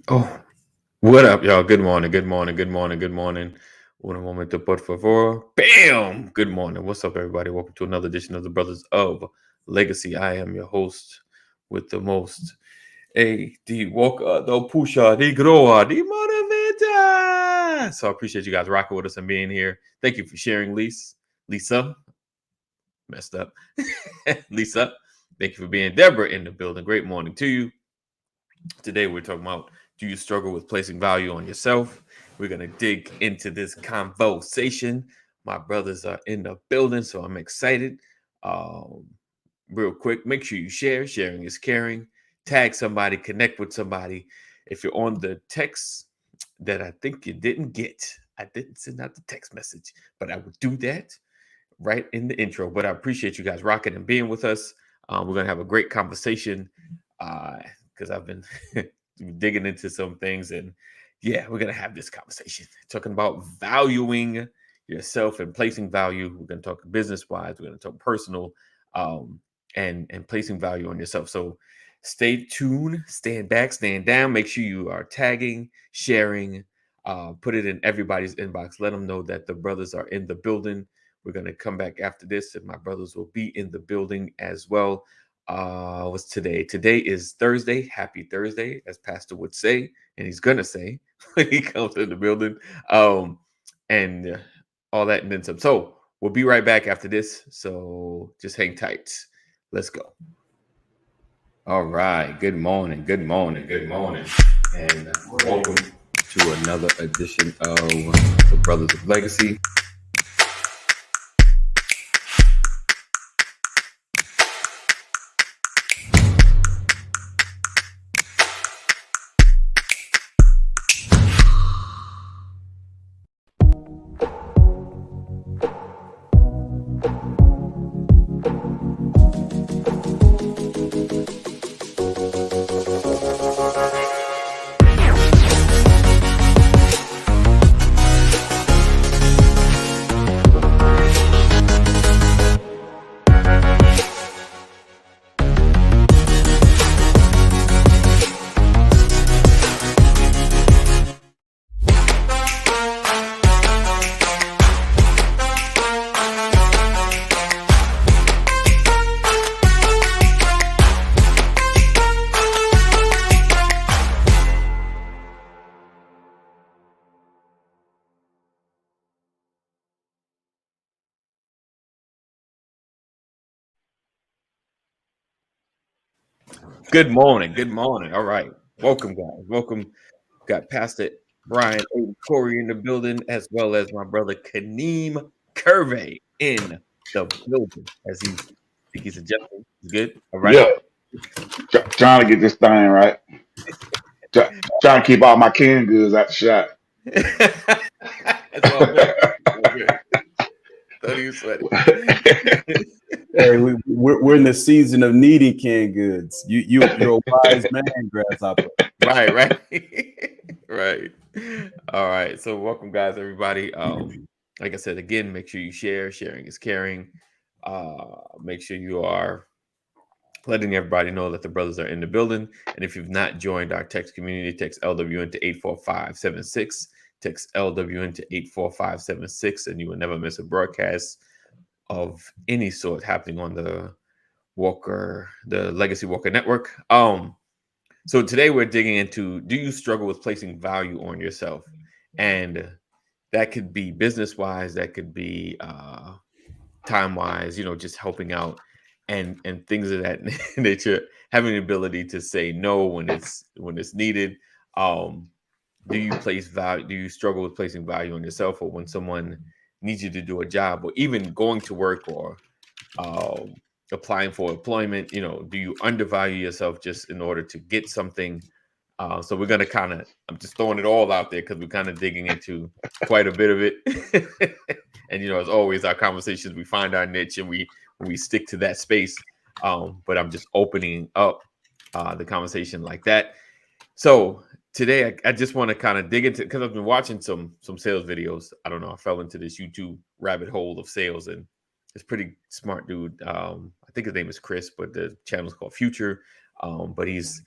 Oh, what up, y'all? Good morning, good morning, good morning, good morning. Un momento, por favor. Bam! Good morning. What's up, everybody? Welcome to another edition of the Brothers of Legacy. I am your host with the most. A.D. Walker, the pusher, the grower, the motivator. So I appreciate you guys rocking with us and being here. Thank you for sharing, Lisa. Messed up. Lisa, thank you for being Deborah in the building. Great morning to you. Today we're talking about, do you struggle with placing value on yourself? We're going to dig into this conversation. My brothers are in the building, so I'm excited. Um, Real quick, make sure you share. Sharing is caring. Tag somebody, connect with somebody. If you're on the text that I think you didn't get, I didn't send out the text message, but I would do that right in the intro. But I appreciate you guys rocking and being with us. We're going to have a great conversation because I've been digging into some things. And yeah, we're going to have this conversation talking about valuing yourself and placing value. We're going to talk business wise, we're going to talk personal and placing value on yourself. So stay tuned, stand back, stand down. Make sure you are tagging, sharing, put it in everybody's inbox. Let them know that the brothers are in the building. We're going to come back after this, and my brothers will be in the building as well. What's today? Today is Thursday. Happy Thursday, as Pastor would say, and he's gonna say when he comes in the building. And all that and then some. So we'll be right back after this. So just hang tight. Let's go. All right. Good morning. Good morning. Good morning. And welcome to another edition of the Brothers of Legacy. Good morning. Good morning. All right. Welcome, guys. Welcome. Got Pastor Brian Aiden Corey in the building, as well as my brother Kaneem Curvey in the building. As he's, I think he's adjusting. He's good. All right. Yeah, trying to get this thing right. Trying to keep all my canned goods out the shop. It's all good. All good. Don't even sweat it. Hey, we're in the season of needing canned goods. You're a wise man, grasshopper. Right, right. Right. All right. So welcome, guys, everybody. Like I said, again, make sure you share. Sharing is caring. Make sure you are letting everybody know that the brothers are in the building. And if you've not joined our text community, text LWN to 84576. Text LWN to 84576, and you will never miss a broadcast of any sort happening on the Legacy Walker Network. So today we're digging into, do you struggle with placing value on yourself? And that could be business wise, that could be time wise, just helping out and things of that nature, having the ability to say no when it's needed. Do you struggle with placing value on yourself, or when someone needs you to do a job, or even going to work, or applying for employment? Do you undervalue yourself just in order to get something? So we're going to I'm just throwing it all out there because we're kind of digging into quite a bit of it. And, as always, our conversations, we find our niche and we stick to that space. But I'm just opening up the conversation like that. So today I just want to kind of dig into, because I've been watching some sales videos. I don't know, I fell into this YouTube rabbit hole of sales, and it's pretty smart dude. I think his name is Chris, but the channel is called Future. But he's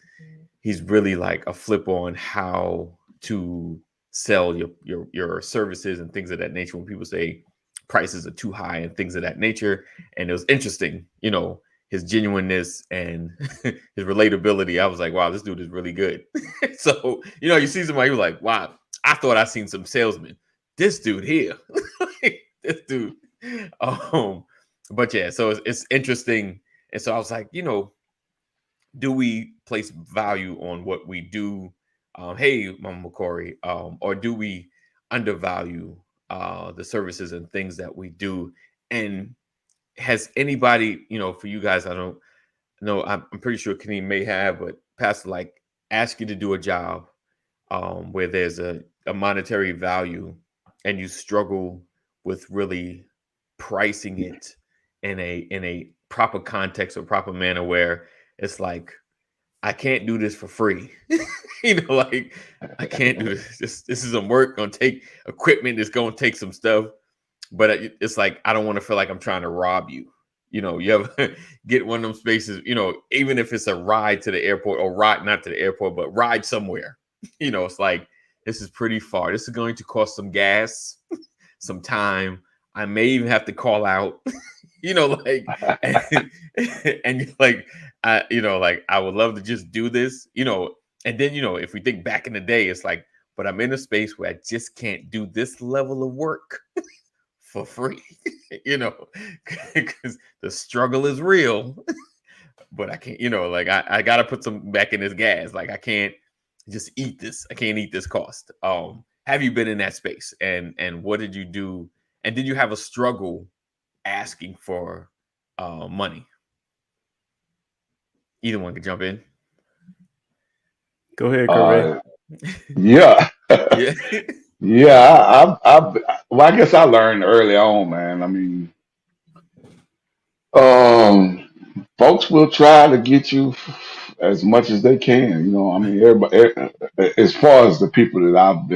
really like a flip on how to sell your services and things of that nature. When people say prices are too high and things of that nature, and it was interesting, his genuineness and his relatability. I was like, wow, this dude is really good. So you see somebody who's like, wow, I thought I seen some salesmen. This dude here, this dude. But yeah, so it's interesting, and so I was like, do we place value on what we do? Hey, Mama McCory, or do we undervalue the services and things that we do? And has anybody, for you guys, I don't know, I'm pretty sure Kenny may have, but Pastor, like, ask you to do a job where there's a monetary value and you struggle with really pricing it in a proper context or proper manner where it's like, I can't do this for free. Like, I can't do this. This is some work, gonna take equipment, it's gonna take some stuff, but it's like, I don't want to feel like I'm trying to rob you. You ever get one of them spaces, even if it's a ride to the airport, or ride, not to the airport, but ride somewhere. It's like, this is pretty far. This is going to cost some gas, some time. I may even have to call out, like, and you're like, like, I would love to just do this, and then, if we think back in the day, it's like, but I'm in a space where I just can't do this level of work for free, because the struggle is real, but I can't, like, I got to put some back in this gas. Like, I can't just eat this. I can't eat this cost. Have you been in that space, and what did you do? And did you have a struggle asking for money? Either one can jump in. Go ahead, Corey. Yeah. Yeah. Yeah, well, I guess I learned early on, man. I mean, folks will try to get you as much as they can. I mean, everybody, as far as the people that I've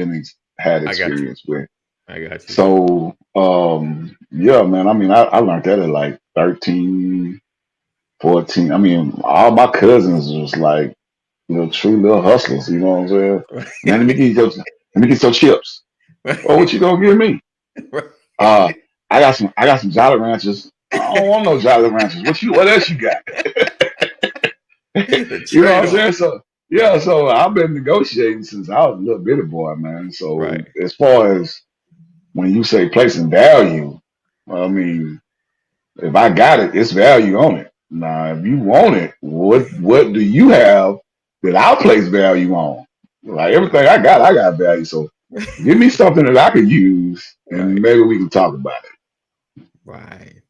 had I got you. experience with. I got you. So, yeah, man. I mean, I learned that at like 13, 14. I mean, all my cousins was like, true little hustlers. You know what I'm saying? Man, let me get your chips. Oh, what you gonna give me? Right. I got some Jolly Ranchers. I don't want no Jolly Ranchers. What else you got? The You know what I'm saying? trade-off. So yeah, so I've been negotiating since I was a little bitty boy, man. So Right. as far as when you say placing value, I mean, if I got it, it's value on it. Now, if you want it, what do you have that I'll place value on? Like everything I got value. So give me something that I can use, and Right. maybe we can talk about it. Right.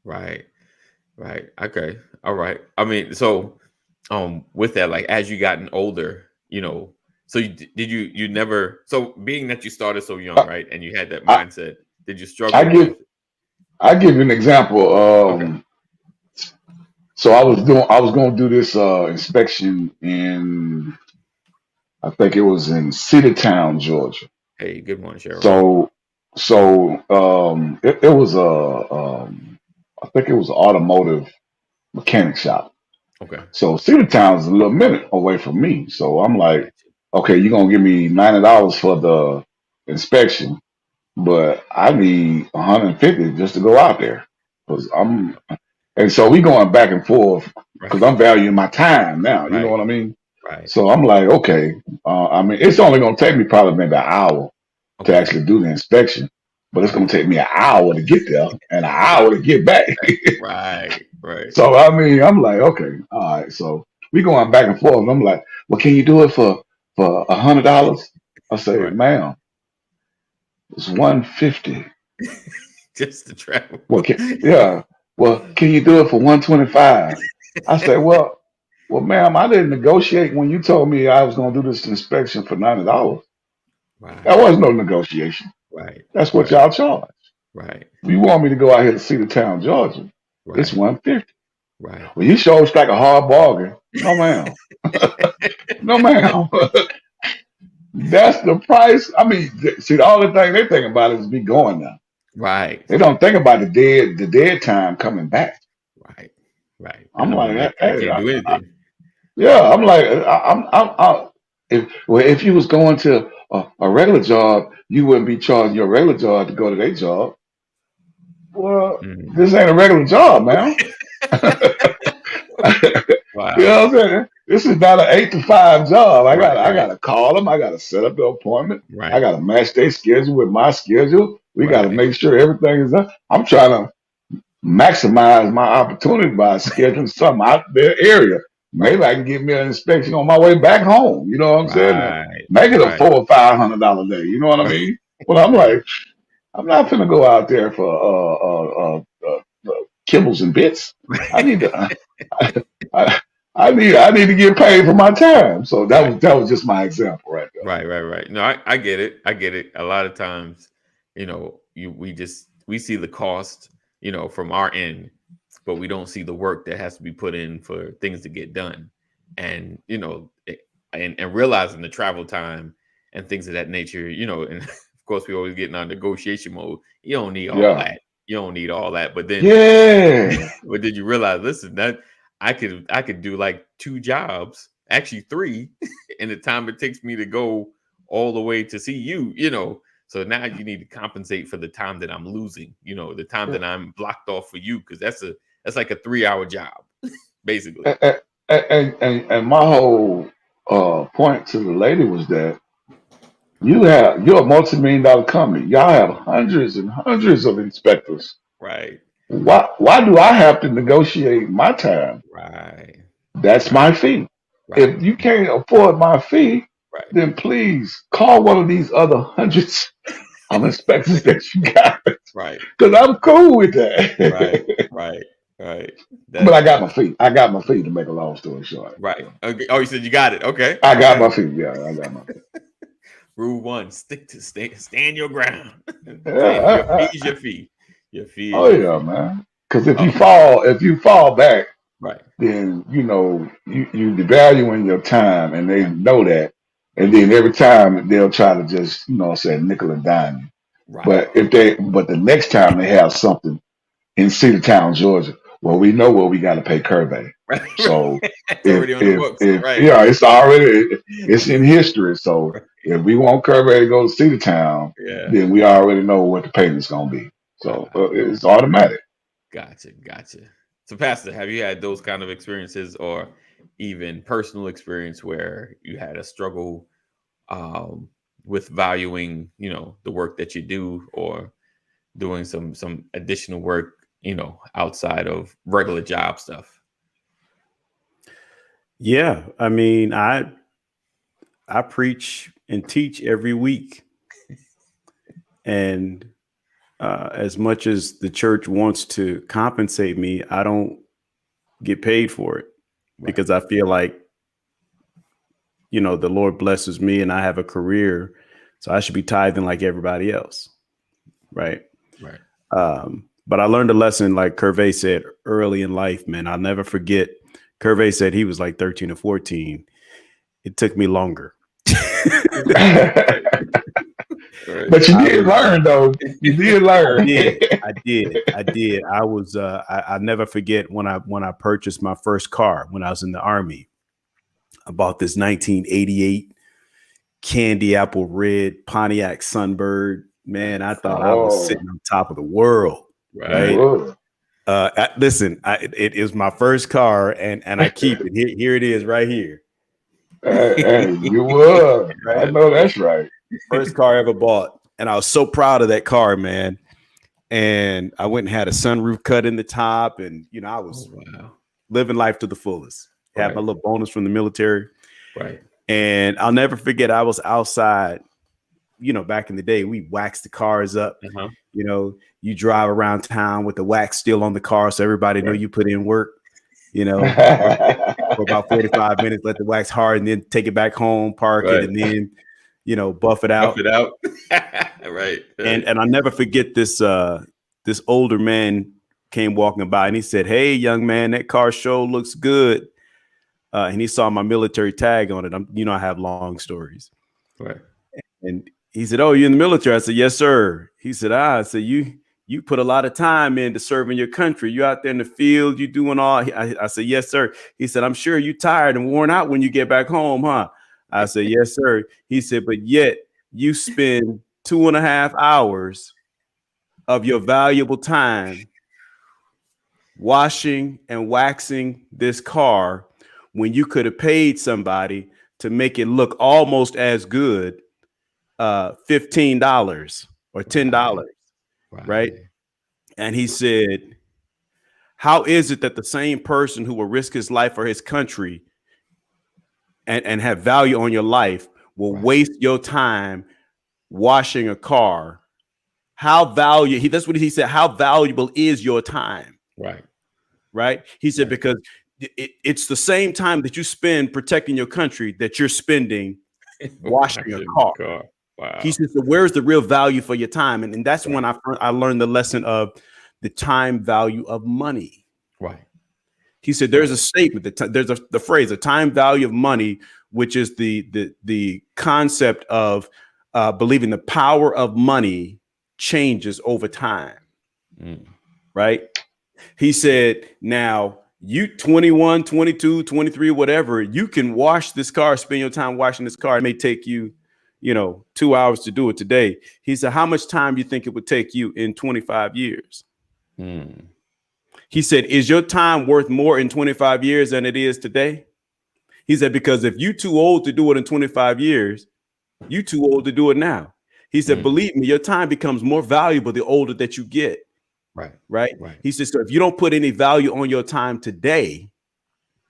Right. Right. Okay. All right. I mean, so with that, like, as you gotten older, so you never, so being that you started so young, I, right, and you had that I, mindset, did you I struggle give with? I give you an example. Okay. So I was going to do this inspection in, I think it was in Cedartown, Georgia. Hey, good morning, Cheryl. So it was I think it was an automotive mechanic shop. Okay. So Cedartown's a little minute away from me. So I'm I like, got you. okay, you're gonna give me $90 for the inspection, but I need 150 just to go out there. Cause and so we going back and forth Right. because I'm valuing my time now. You know Right. what I mean? Right. So I'm like, okay, I mean, it's only gonna take me probably maybe an hour to Okay. actually do the inspection, but it's gonna Right. take me an hour to get there and an hour to get back. Right. Right. So I mean, I'm like, okay, all right. So we going back and forth. I'm like, well, can you do it for $100? I say, Right. ma'am, it's 150. Just to travel. Well, yeah. Well, can you do it for 125? I said, well, ma'am, I didn't negotiate when you told me I was gonna do this inspection for $90. That Right. was no negotiation. Right. That's what Right. y'all charge. Right. If you want me to go out here to Cedartown, Georgia, it's Right. 150. Right. Well, you sure strike a hard bargain. No, ma'am. No, ma'am. That's the price. I mean, see, all the thing they think about is me going now. Right. They don't think about the dead time coming back. Right. Right. And I'm I'm like, like, I hey, can't do anything. Yeah, I'm like, if you was going to a regular job, you wouldn't be charging your regular job to go to their job. Well, Mm. this ain't a regular job, man. You Wow. know what I'm saying? This is not an 8 to 5 job. Right, I right, gotta call them. I gotta set up the appointment. I right, gotta match their schedule with my schedule. We gotta right, make sure everything is done. I'm trying to maximize my opportunity by scheduling something out their area. Maybe right, I can get me an inspection on my way back home. You know what I'm saying? And right, make it a right, $400 or $500 day. You know what I right, mean? Well, I'm right, like, I'm not gonna go out there for kibbles and bits. I need to. I, I need to get paid for my time. So right, that was just my example right there. right, right, right. No, I get it. I get it. A lot of times, we see the cost, from our end, but we don't see the work that has to be put in for things to get done. And, and realizing the travel time and things of that nature, and of course we always get in our negotiation mode. You don't need all Yeah. that. You don't need all that. But then Yeah. but did you realize, listen, that I could do like 2 jobs, actually 3, in the time it takes me to go all the way to see you. So now you need to compensate for the time that I'm losing, the time that I'm blocked off for you, because that's like a 3-hour job, basically. And my whole point to the lady was that you're a multi-million-dollar company. Y'all have hundreds and hundreds of inspectors. Right, Why do I have to negotiate my time? right, That's right, my fee. right, If you can't afford my fee, right, then please call one of these other hundreds of inspectors that you got. right, Because I'm cool with right, that. right, right. But I got That my fee. I got my fee to make a long story short. right. So Okay. Oh, you said you got it. Okay, I got okay. my fee. Yeah, I got my fee. Rule 1: stand your ground. Your fee Yeah, is your fee. Your fee oh is your yeah, fee. man. Because Oh, if you fall back, right, then you devaluing your time, and they right, know that. And then every time they'll try to just say nickel and dime you. right. But the next time they have something in Cedartown, Georgia, well, we know what we got to pay Curvey. Right, right. So It's already on the books. if Right, yeah, it's in history. So right. if we want Curvey to go to Cedartown, Yeah. then we already know what the payment's gonna be. So Wow. it's automatic. Gotcha. Gotcha. So, Pastor, have you had those kind of experiences, or even personal experience where you had a struggle um, with valuing, the work that you do, or doing some additional work, outside of regular job stuff? Yeah, I mean, I preach and teach every week, and as much as the church wants to compensate me, I don't get paid for it Right, because I feel like the Lord blesses me and I have a career, so I should be tithing like everybody else, right? right. But I learned a lesson, like Curvey said, early in life, man. I'll never forget. Curvey said he was like 13 or 14. It took me longer. Right. But you I did was, learn though. You did learn. I did. I was, I never forget when I purchased my first car when I was in the Army. I bought this 1988 candy apple red Pontiac Sunbird. Man, I thought I was Oh, sitting on top of the world, you Right. right? were. Listen, it is my first car, and I keep it. Here it is, right here. Hey, you were. I Right, know that's right. first car I ever bought, and I was so proud of that car, man. And I went and had a sunroof cut in the top, and I Oh, was wow. living life to the fullest. Had my Right, little bonus from the military, right, and I'll never forget. I was outside. Back in the day, we waxed the cars up. uh-huh, You drive around town with the wax still on the car, so everybody know right, you put in work. For about 45 minutes, let the wax harden, then take it back home, park it, right. and then, buff it Buff out. it out. Right, And right. and I'll never forget this older man came walking by and he said, "Hey, young man, that car show looks good." And he saw my military tag on it. I have long stories. Right. And he said, "Oh, you in the military?" I said, "Yes, sir." He said, "I said you you put a lot of time into serving your country. You out there in the field, you doing all. I said, yes, sir. He said, I'm sure you tired and worn out when you get back home, huh? I said, yes, sir. He said, but yet you spend 2.5 hours of your valuable time washing and waxing this car when you could have paid somebody to make it look almost as good, $15 or $10, right? And he said, how is it that the same person who will risk his life for his country and have value on your life will waste your time washing a car? That's what he said. How valuable is your time? Right. He said, because it's the same time that you spend protecting your country that you're spending washing a car. Wow. He says, so where's the real value for your time? And that's when I learned the lesson of the time value of money. Right. He said, there's a statement that there's the phrase, the time value of money, which is the concept of believing the power of money changes over time. Right. He said, now you 21, 22, 23, whatever, you can wash this car, spend your time washing this car. It may take you, 2 hours to do it today. He said, how much time do you think it would take you in 25 years? He said, is your time worth more in 25 years than it is today? He said, because if you're too old to do it in 25 years, you're too old to do it now. He said, believe me, your time becomes more valuable the older that you get. Right. He says, so if you don't put any value on your time today,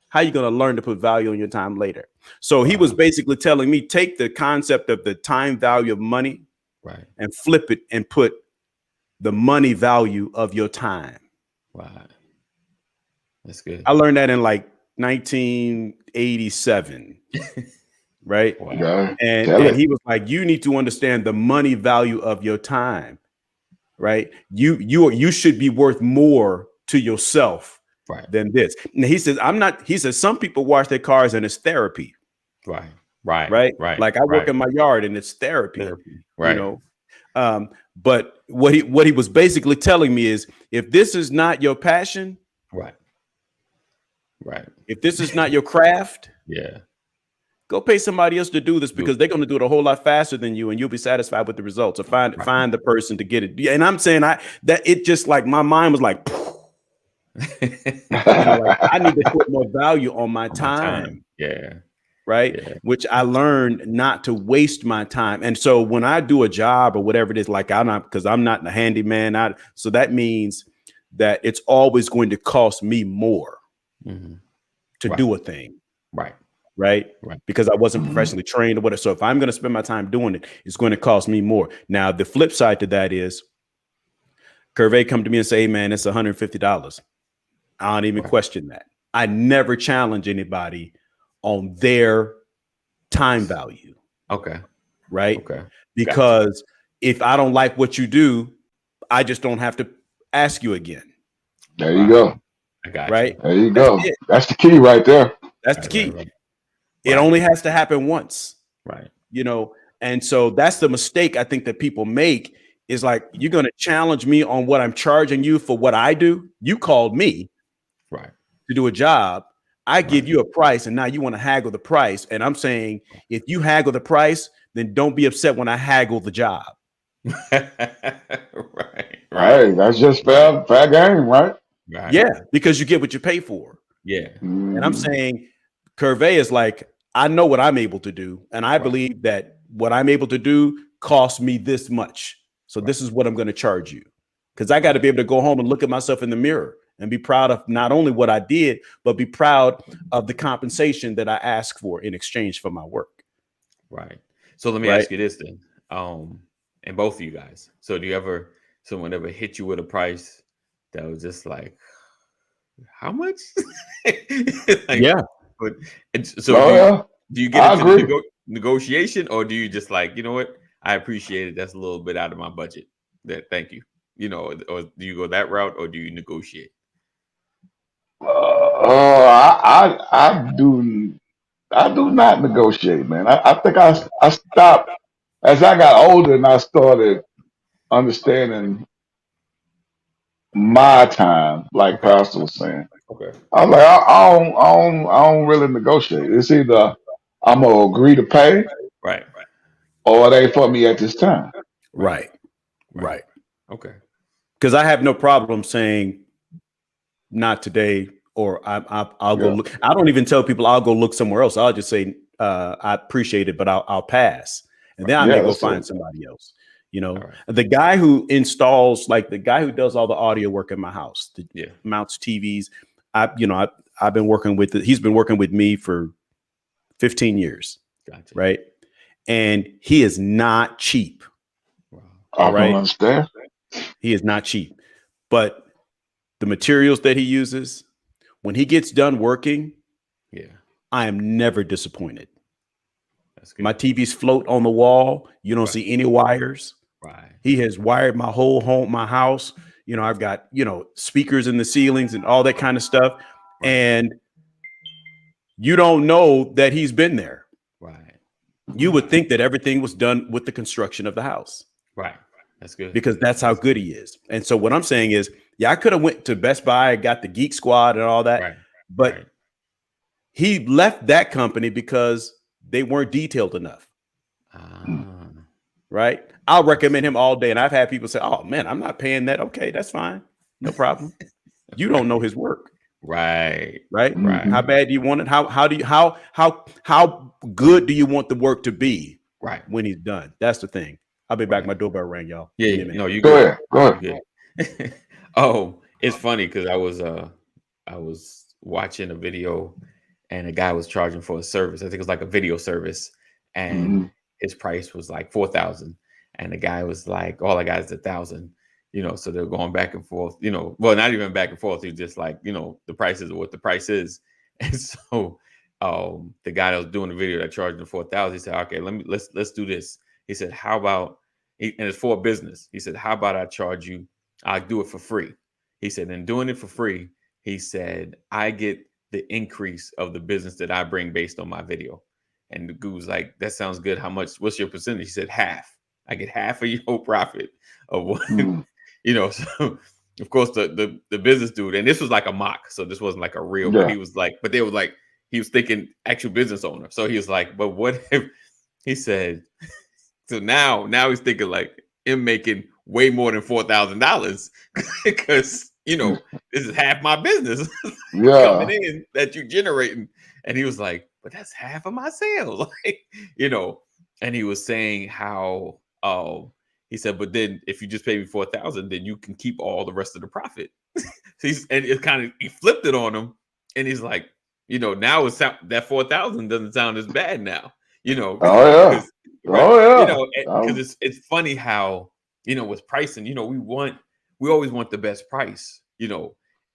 how are you going to learn to put value on your time later? So he was basically telling me, take the concept of the time value of money and flip it and put the money value of your time. Wow. That's good. I learned that in like 1987. Right. Wow. And he was like, you need to understand the money value of your time. Right. You should be worth more to yourself than this. And he says, he says, some people wash their cars and it's therapy. Right. Like I work in my yard and it's therapy. But what he was basically telling me is, if this is not your passion, if this is not your craft, go pay somebody else to do this, because they're going to do it a whole lot faster than you, and you'll be satisfied with the results. Or find the person to get it. And I'm saying that it just like my mind was like, like I need to put more value on my time. Which I learned not to waste my time. And so when I do a job or whatever it is, like I'm not the handyman. So that means that it's always going to cost me more to do a thing. Right. Because I wasn't professionally trained or whatever. So if I'm going to spend my time doing it, it's going to cost me more. Now, the flip side to that is Curvey come to me and say, hey, man, it's $150. I don't even question that. I never challenge anybody on their time value. Right. Because if I don't like what you do, I just don't have to ask you again. There you go. I got you. There you go. That's the key right there. That's the key. It only has to happen once. And so that's the mistake I think that people make, is like, you're going to challenge me on what I'm charging you for what I do. You called me to do a job. I give you a price, and now you want to haggle the price. And I'm saying, if you haggle the price, then don't be upset when I haggle the job. Right. That's just fair game, right? Yeah, because you get what you pay for. And I'm saying, Curvey is like, I know what I'm able to do, and I believe that what I'm able to do costs me this much. So this is what I'm going to charge you, because I got to be able to go home and look at myself in the mirror and be proud of not only what I did, but be proud of the compensation that I asked for in exchange for my work. So let me ask you this then, and both of you guys. So do someone ever hit you with a price that was just like, how much? But so do you get into negotiation, or do you just like, you know what, I appreciate it, that's a little bit out of my budget, thank you, or do you go that route, or do you negotiate? I do not negotiate, man. I think I stopped as I got older and I started understanding my time, like Okay. Pastor was saying. Okay. I'm like, I don't really negotiate. It's either I'm gonna agree to pay Right. or it ain't for me at this time. Right. Right. Right. Right. Okay. Because I have no problem saying not today, or I'll go Yeah, look. I don't even tell people I'll go look somewhere else. I'll just say I appreciate it, but I'll pass, and Right. then I yeah, may go that's find it. somebody else. All right. The guy who installs, like the guy who does all the audio work in my house, the Yeah. mounts TVs. I've been working with it. He's been working with me for 15 years, Gotcha. right? And he is not cheap. Wow. All I can right, understand. he is not cheap, but the materials that he uses, when he gets done working, Yeah. I am never disappointed. That's My good. TVs float on the wall. You don't Right. see any wires. Right. He has wired my whole home, my house. I've got, speakers in the ceilings and all that kind of stuff. Right. And you don't know that he's been there. Right. You would think that everything was done with the construction of the house Right. That's good. because that's how That's good he is. And so what I'm saying is, yeah, I could have went to Best Buy, got the Geek Squad and all that, right. but Right. he left that company because they weren't detailed enough. Ah. Right. I'll I see. recommend him all day. And I've had people say, oh man, I'm not paying that. Okay, that's fine. No problem. You don't know his work. Right. Right. Right. How Hmm. bad do you want it? How do you how good do you want the work to be Right. when he's done? That's the thing. I'll be back. Right. My doorbell rang, y'all. Yeah. Give me a Yeah. minute. No, you Go good. ahead, go You ahead. good. Oh, it's funny because I was watching a video and a guy was charging for a service. I think it was like a video service, Hmm. and his price was like 4,000, and the guy was like, "All I got is 1,000." So they're going back and forth. Well, not even back and forth. He's just like, the prices are what the price is, and so the guy that was doing the video that charged him 4,000, he said, "Okay, let's do this." He said, "How about?" And it's for a business. He said, "How about I charge you? I'll do it for free." He said, "In doing it for free," he said, "I get the increase of the business that I bring based on my video." And the guru was like, "That sounds good. How much? What's your percentage?" He said, "Half. I get half of your profit of what." Hmm. So of course the business dude, and this was like a mock, so this wasn't like a real, but Yeah. he was like, but they were like, he was thinking actual business owner. So he was like, "But what if," he said, so now he's thinking like him making way more than $4,000 because this is half my business coming Yeah. in that you generating. And he was like, "But that's half of my sales." like, you know, and he was saying how he said, "But then if you just pay me 4,000, then you can keep all the rest of the profit." And it kind of, he flipped it on him, and he's like, now that 4,000 doesn't sound as bad now, Oh yeah. because right, Oh yeah. because it's funny how with pricing, we always want the best price,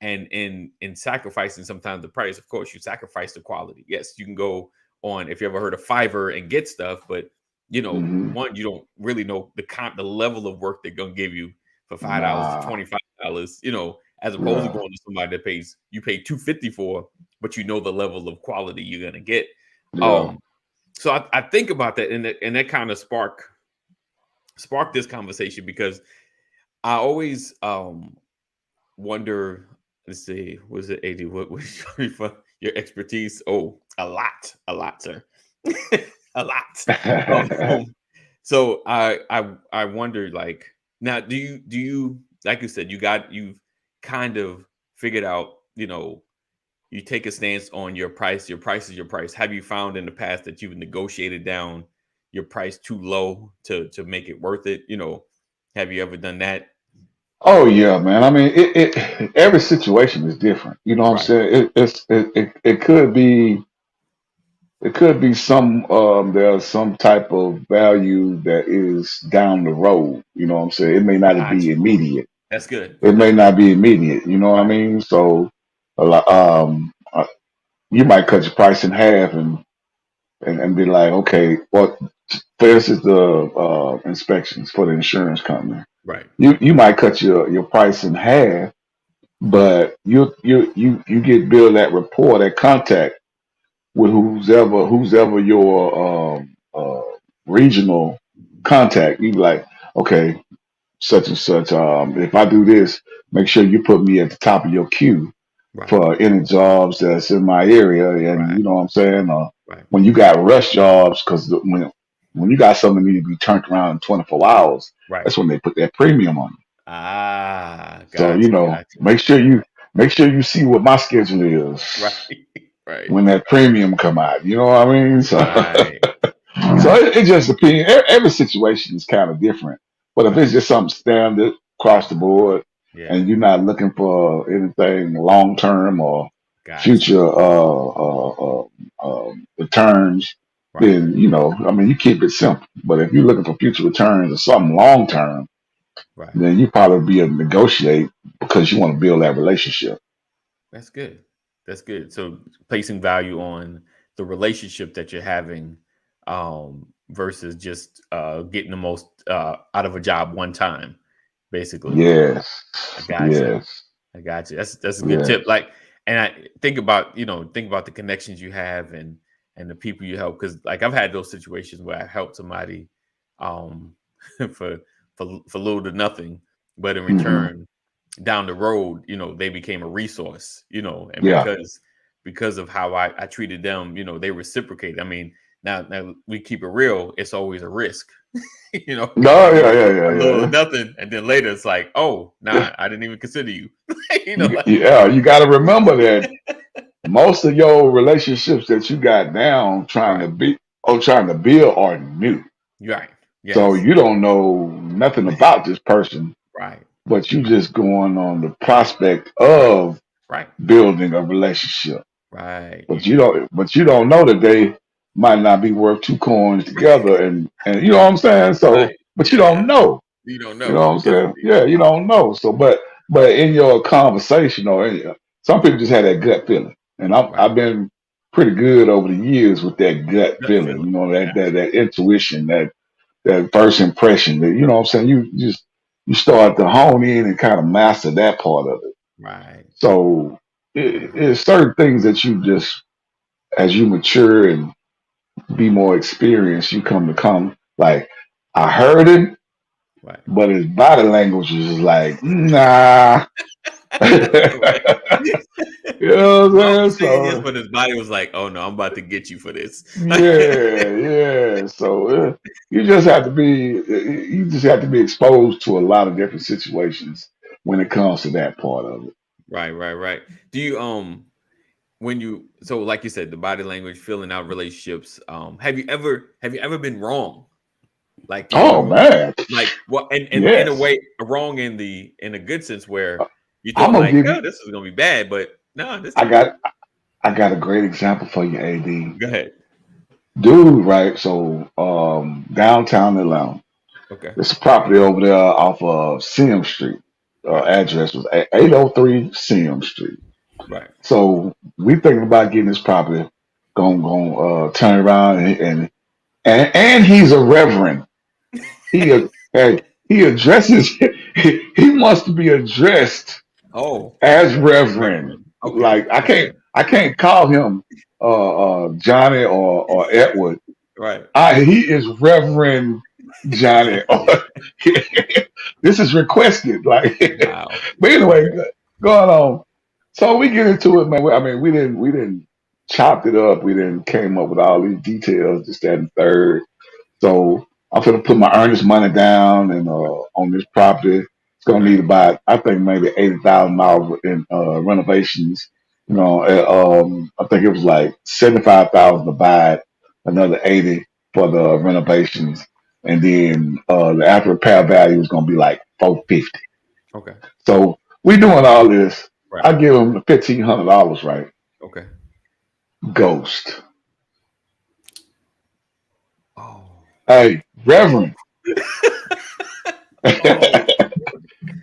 and in sacrificing sometimes the price, of course, you sacrifice the quality. Yes, you can go on, if you ever heard of Fiverr, and get stuff, but Hmm. one, you don't really know the level of work they're gonna give you for $5 to Nah. $25, as opposed to Yeah. going to somebody that you pay 250 for, but the level of quality you're gonna get. Yeah. Um, so I think about that, and that kind of sparked this conversation because I always wonder. Let's see, was it AD? What for your expertise? Oh, a lot, sir, a lot. So I wonder, like, now, do you like you said, you've kind of figured out, you take a stance on your price. Your price is your price. Have you found in the past that you've negotiated down your price too low to make it worth it? Have you ever done that? Oh yeah, man. I mean, it every situation is different. You know what I'm Right. saying? It could be some there's some type of value that is down the road. You know what I'm saying? It may not Got be you. immediate. That's good. It may That's not good. be immediate. You know what I Right. mean? So a lot, you might cut your price in half and be like, okay, what? For instance, the inspections for the insurance company. Right. You might cut your price in half, but you get billed that rapport, that contact with who's ever your regional contact. You be like, okay, such and such. If I do this, make sure you put me at the top of your queue Right. for any jobs that's in my area. And Right. you know what I'm saying? Right. When you got rush jobs, because when you got something that need to be turned around in 24 hours, Right. that's when they put that premium on you. Ah, So gotcha. Gotcha. make sure you see what my schedule is Right. Right. when that premium come out. You know what I mean? So Right. so Gotcha. it just depends. Every situation is kind of different. But if Right. it's just something standard across the board, Yeah. and you're not looking for anything long term or Gotcha. future returns, Right. then I mean, you keep it simple. But if you're looking for future returns or something long term, Right. then you probably be able to negotiate because you want to build that relationship. That's good. That's good. So placing value on the relationship that you're having, versus just getting the most out of a job one time, basically. Yes, I got you. yes, I got you. That's a good yes. tip. Like, and I think about the connections you have and the people you help. Because like I've had those situations where I helped somebody, um, for for little to nothing, but in Hmm. return, down the road, they became a resource. And Yeah. because of how I treated them, they reciprocated. I mean, now we keep it real. It's always a risk. Because No, you yeah, do yeah, yeah, a little or yeah. nothing, and then later it's like, oh, nah, I didn't even consider you. Like, Yeah, you got to remember that most of your relationships that you got down right, trying to build are new. right, So yes, you don't know nothing about this person, right, but you just going on the prospect right, of right, building a relationship. right, But you don't know that they might not be worth two coins together, and you know what I'm saying? So right. but you don't Yeah, know. you don't You know know. what I'm saying? Definitely, Yeah, you don't know. So, but in your conversation, some people just have that gut feeling, and right. I've been pretty good over the years with that gut Gut feeling. feeling. That intuition, that first impression. That you know what I'm saying. You start to hone in and kind of master that part of it. Right, So right, it's certain things that you just as you mature and be more experienced, you come like I heard it, right, but his body language was just like, nah. right. You know what Mouth I'm was saying saying? yes, So but his body was like, "Oh no, I'm about to get you for this." yeah, yeah. So you just have to be exposed to a lot of different situations when it comes to that part of it. Right, right, right. Do you when you so like you said, the body language, filling out relationships, have you ever been wrong? Like, do you Oh know, man, like, what, and in a yes. way, wrong in a good sense where you I'm thought gonna like, give you. oh, this is gonna be bad, but no, this I turned out got I got a great example for you, Ad. go ahead. Dude, right? So downtown Atlanta. Okay, There's a property over there off of Sim Street. right, Address was 803 Sim Street. right. So we thinking about getting this property, going turn around and he's a reverend. Hey, he addresses he wants to be addressed Oh, as reverend. Reverend. Okay, Like I okay, can't I can't call him Johnny or Edward. right. He is Reverend Johnny. This is requested. Like, Wow. but anyway, Okay, going on. So we get into it, man. I mean, we didn't chopped it up. We didn't came up with all these details, this, that, and third. So I'm gonna put my earnest money down and on this property. It's gonna need right, about I think maybe $80,000 in renovations. I think it was like 75,000 to buy it, another 80 for the renovations, and then the after repair value was gonna be like 450. okay, So we doing all this. right, I give him $1,500, right? okay. Ghost. Oh, Hey, Reverend. oh.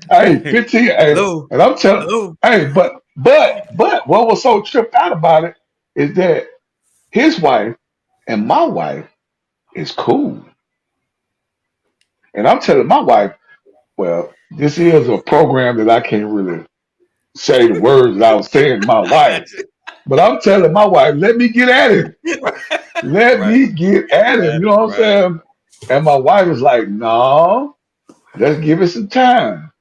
Hey, 15, hey, Hello, and I'm telling, hello. hey, but what was so tripped out about it is that his wife and my wife is cool. And I'm telling my wife, well, this is a program that I can't really say the words that I was saying to my I wife, got you. but I'm telling my wife, let me get at him. Let Right, me get at him. You got know it. what I'm Right, saying? And my wife was like, no, let's give it some time.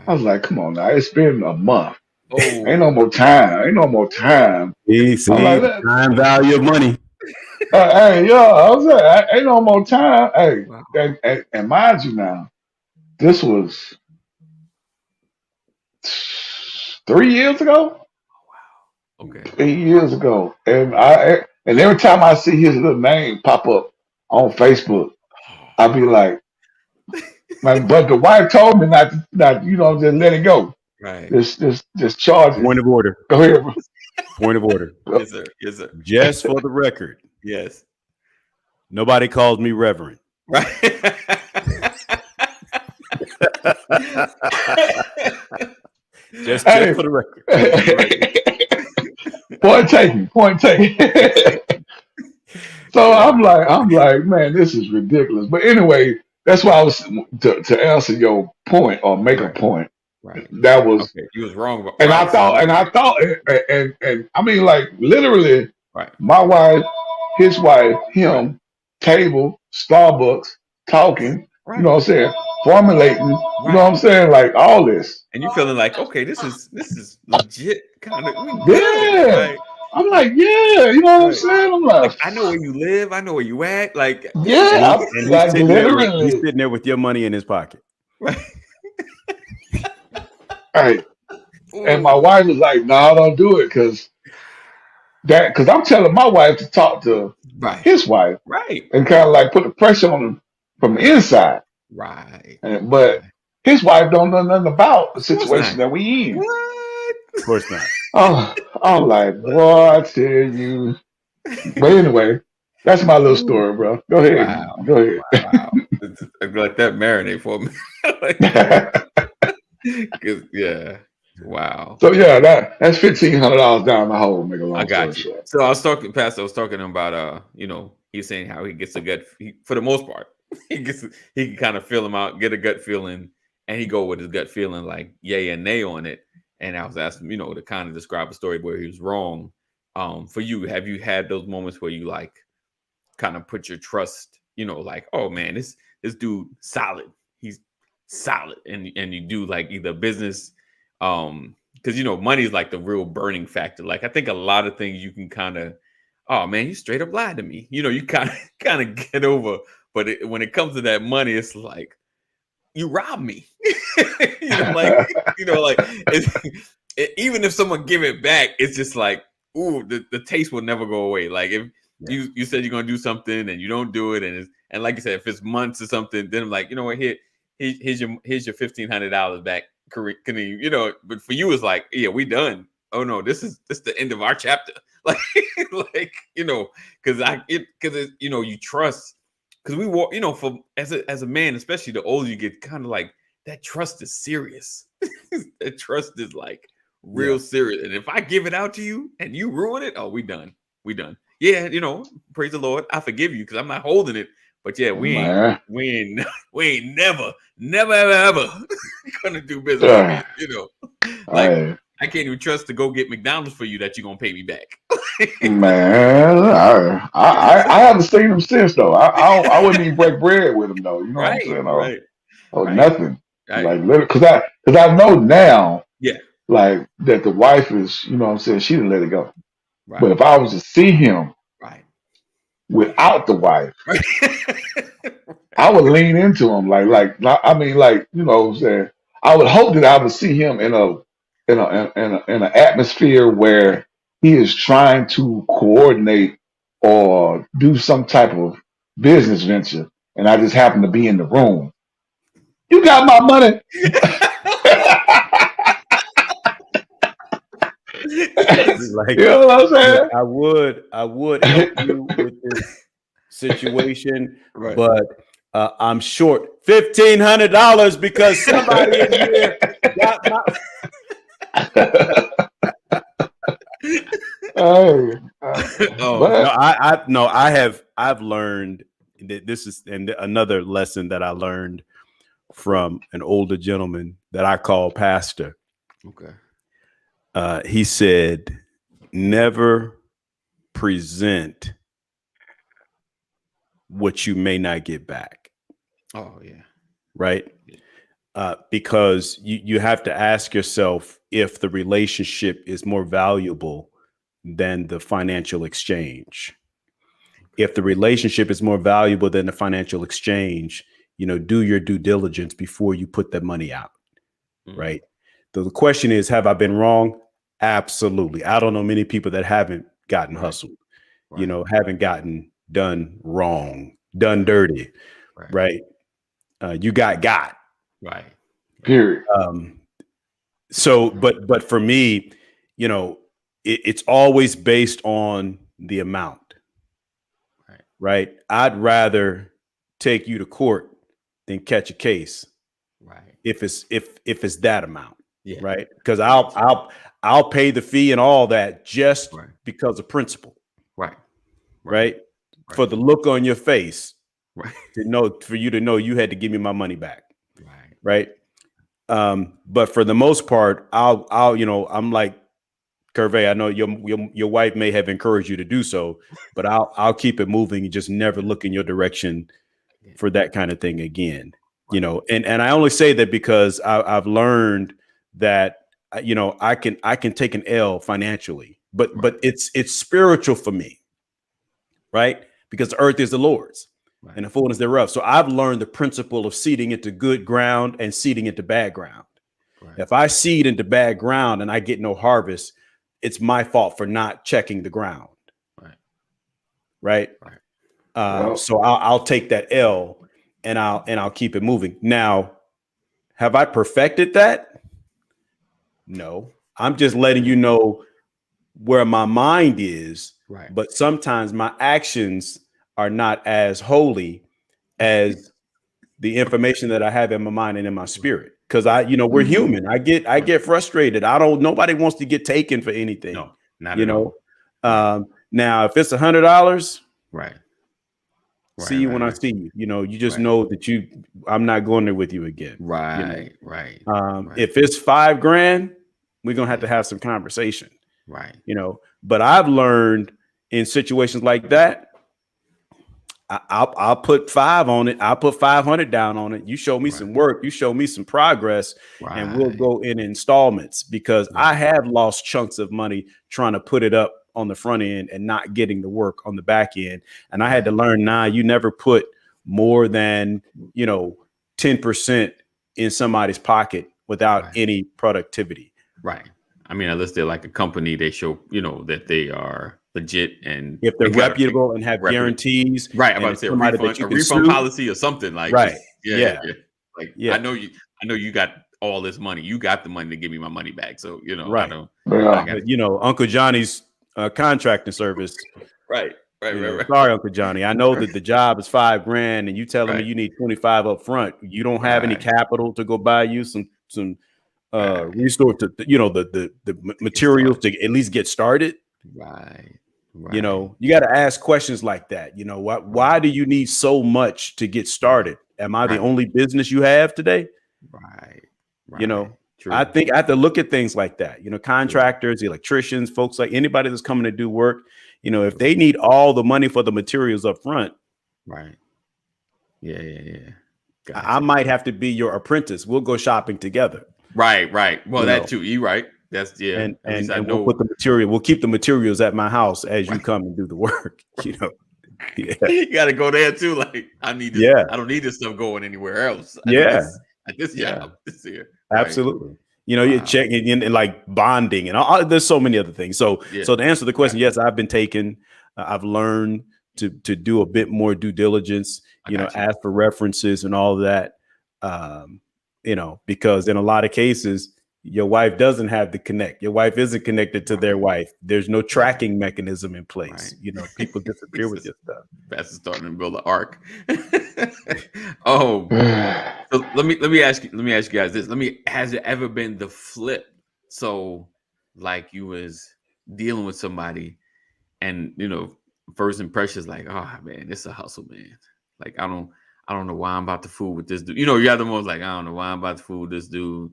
I was like, come on now, it's been a month. Ain't no Oh, more time. Ain't no more time. I'm See, like, the time value of money. hey, yo, I was like, ain't no more time. Hey, wow. and mind you now, this was 3 years ago. Okay. 3 years ago, and every time I see his little name pop up on Facebook, I be like, man, but the wife told me not, just let it go. Right. Just charge it. Point of order. Go ahead, bro. Point of order. Yes, sir. Yes, sir. Just for the record, Yes. nobody calls me Reverend. Right. Just Hey, for the record. Just for the record. point taken. So Yeah. I'm like, man, this is ridiculous. But anyway, that's why I was to answer your point or make a Right. point. Right. That was, Okay. You was wrong. But, and right. So you was I thought, and I mean, like literally, right. my wife, his wife, Right. him, table, Starbucks, talking. You know Right. what I'm saying? Formulating. You know what Right. I'm saying? Like all this. And you feeling like, okay, this is legit. Kind of, we good. Yeah. Like, I'm like, yeah. You know what I'm right. saying? I'm like, Like I know where you live. I know where you at. Like this is And yeah. he I'm and he's like sitting there with literally. your money in his pocket. right. Hey, and my Ooh. wife was like, no, don't do it because I'm telling my wife to talk to Right. his wife Right. and kind of like put the pressure on him from the Right. inside. Right. But Right. his wife don't know nothing about the Of course not. situation that we in. What? Of course not. Oh, I'm like, boy, I tell you. But anyway, that's my little Ooh. story, bro. Go ahead. Wow. Go ahead. Wow. Let that marinate for me. Like, 'cause, yeah. Wow. So yeah, that's $1,500 down the hole. Make a I long story got you. short. So I was talking, Pastor. I was talking about, he's saying how he gets a gut. For the most part, he can kind of feel him out, get a gut feeling, and he go with his gut feeling, like yay and nay on it. And I was asking, to kind of describe a story where he was wrong. For you, have you had those moments where you like kind of put your trust, like, oh man, this dude solid, he's solid, and you do like either business, because money is like the real burning factor. Like I think a lot of things you can kind of, oh man, you straight up lied to me, you kind of get over, but when it comes to that money, it's like you robbed me. Like like even if someone give it back, it's just like, ooh, the taste will never go away. Like if you said you're gonna do something and you don't do it, and like you said, if it's months or something, then I'm like, you know what, here's your $1,500 back. Can you, but for you, it's like, yeah, we done. Oh no, this is the end of our chapter. Like, like because you trust, because we walk, for as a man, especially the older you get, kind of like that trust is serious. That trust is like Yeah. real serious. And if I give it out to you and you ruin it, oh, we done. We done. Yeah, praise the Lord. I forgive you because I'm not holding it. But yeah, Man. we ain't never, ever gonna do business Uh, again. Like I, I can't even trust to go get McDonald's for you that you're gonna pay me back. man, I haven't seen him since though. I wouldn't even break bread with him though. You know what I'm Right, saying? right, Or right, nothing. right. Like literally, because I know now, Yeah, like that the wife is, you know what I'm saying, she didn't let it go. But right, if I was to see him right, without the wife, right. I would lean into him I mean, like, you know what I'm saying? I would hope that I would see him in an atmosphere Right. where he is trying to coordinate or do some type of business venture, and I just happen to be in the room. You got my money. Like, You know what I'm look, saying? I would help you with this situation, Right. but I'm short $1,500 because somebody in here got my. Hey, Oh, No, but I've learned that this is and another lesson that I learned from an older gentleman that I call pastor. okay. He said, never present what you may not get back. Oh, yeah. Right. because you have to ask yourself if the relationship is more valuable than the financial exchange. If the relationship is more valuable than the financial exchange, do your due diligence before you put that money out, right? So the question is, have I been wrong? Absolutely. I don't know many people that haven't gotten hustled, haven't gotten done wrong, done dirty, right? You got. Right. Period. So, but for me, it's always based on the amount, right? I'd rather take you to court than catch a case, right? If it's that amount, Yeah. right? Because I'll pay the fee and all that just because of principle, right? For the look on your face, for you to know you had to give me my money back, right? But for the most part, I'll I'm like, Curvey, I know your wife may have encouraged you to do so, but I'll keep it moving and just never look in your direction for that kind of thing again. And I only say that because I've learned that I can take an L financially, but it's spiritual for me, right? Because the earth is the Lord's and the fullness thereof. So I've learned the principle of seeding into good ground and seeding into bad ground. If I seed into bad ground and I get no harvest, it's my fault for not checking the ground. Right. So I'll take that L and I'll keep it moving. Now, have I perfected that? No, I'm just letting you know where my mind is. But sometimes my actions are not as holy as the information that I have in my mind and in my spirit. Because we're human. I get frustrated. Nobody wants to get taken for anything. No, not at all. Now, if it's $100, right. See you when I see you. You just know that I'm not going there with you again. Right. If it's $5,000, we're gonna have to have some conversation. Right. But I've learned in situations like that, I'll put 5 on it. I'll put 500 down on it. You show me some work. You show me some progress, and we'll go in installments because I have lost chunks of money trying to put it up on the front end and not getting the work on the back end. And I had to learn, you never put more than 10% in somebody's pocket without any productivity. Right. I mean, unless they're like a company, they show that they are legit, and if they're reputable and have guarantees, right? I'm about to say a refund policy or something like Yeah. Like I know you got all this money. You got the money to give me my money back. So I don't. But, Uncle Johnny's contracting service. Right. Sorry, Uncle Johnny. I know that the job is $5,000, and you telling me you need 25 up front. You don't have any capital to go buy you some resource to the materials to at least get started. Right. You got to ask questions like that. Why do you need so much to get started? Am I the only business you have today? Right. True. I think I have to look at things like that. Contractors, electricians, folks, like anybody that's coming to do work, if they need all the money for the materials up front. Right. Yeah. Gotcha. I might have to be your apprentice. We'll go shopping together. Right. Well, that too. You right. That's And we'll put the material. We'll keep the materials at my house as you come and do the work. You got to go there too. Like I need this. I don't need this stuff going anywhere else. At this job. This here. Right. Absolutely. You're checking in like bonding and all. There's so many other things. So to answer the question, yes, I've been taken. I've learned to do a bit more due diligence. Ask for references and all of that. Because in a lot of cases, your wife doesn't have the connect. Your wife isn't connected to their wife. There's no tracking mechanism in place. People disappear with your stuff. That's starting to build an arc. So let me ask you guys this. Has it ever been the flip? So like you was dealing with somebody and first impression is like, oh man, it's a hustle, man. Like I don't know why I'm about to fool with this dude. You have the most like, I don't know why I'm about to fool with this dude.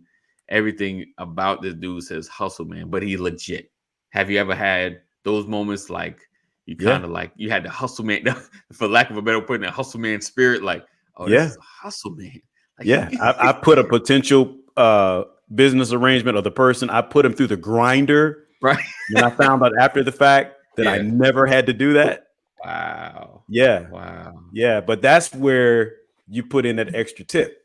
Everything about this dude says hustle, man, but he legit. Have you ever had those moments like you kind of like you had the hustle man, for lack of a better putting, a hustle man spirit, like, oh, this is a hustle man. Yeah, I put a potential business arrangement of the person. I put him through the grinder. Right. And I found out after the fact that I never had to do that. Wow. Yeah. Wow. Yeah. But that's where you put in that extra tip.